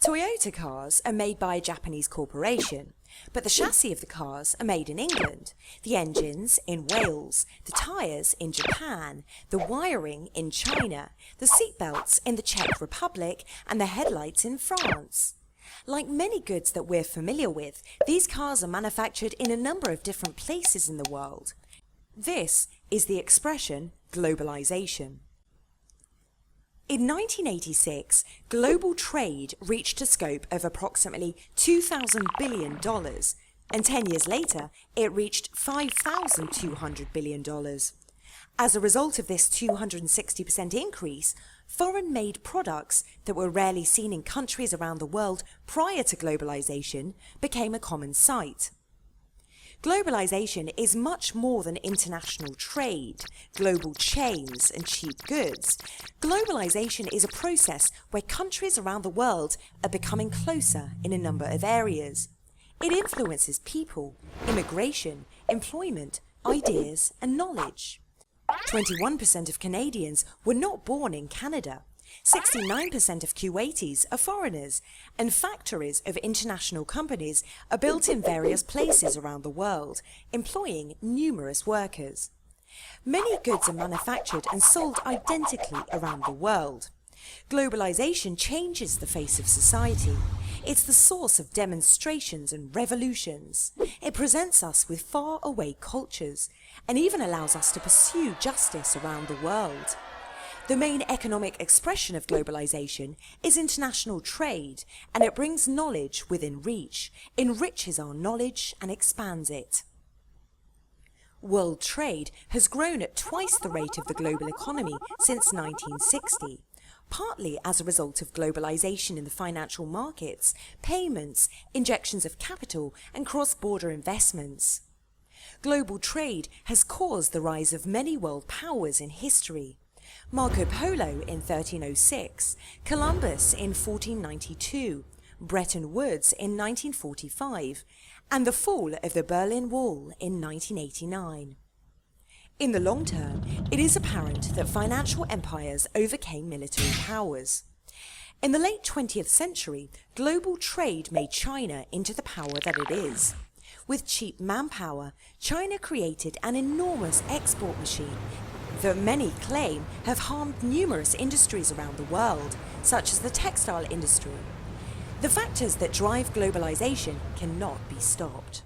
Toyota cars are made by a Japanese corporation, but the chassis of the cars are made in England, the engines in Wales, the tyres in Japan, the wiring in China, the seatbelts in the Czech Republic, and the headlights in France. Like many goods that we're familiar with, these cars are manufactured in a number of different places in the world. This is the expression globalization. In 1986, global trade reached a scope of approximately $2,000 billion, and 10 years later, it reached $5,200 billion. As a result of this 260% increase, foreign-made products that were rarely seen in countries around the world prior to globalization became a common sight. Globalization is much more than international trade, global chains, and cheap goods. Globalization is a process where countries around the world are becoming closer in a number of areas. It influences people, immigration, employment, ideas, and knowledge. 21% of Canadians were not born in Canada. 69% of Kuwaitis are foreigners, and factories of international companies are built in various places around the world, employing numerous workers. Many goods are manufactured and sold identically around the world. Globalization changes the face of society. It's the source of demonstrations and revolutions. It presents us with far-away cultures, and even allows us to pursue justice around the world. The main economic expression of globalization is international trade, and it brings knowledge within reach, enriches our knowledge and expands it. World trade has grown at twice the rate of the global economy since 1960, partly as a result of globalization in the financial markets, payments, injections of capital, and cross-border investments. Global trade has caused the rise of many world powers in history. Marco Polo in 1306, Columbus in 1492, Bretton Woods in 1945, and the fall of the Berlin Wall in 1989. In the long term, it is apparent that financial empires overcame military powers. In the late 20th century, global trade made China into the power that it is. With cheap manpower, China created an enormous export machine that many claim have harmed numerous industries around the world, such as the textile industry. The factors that drive globalization cannot be stopped.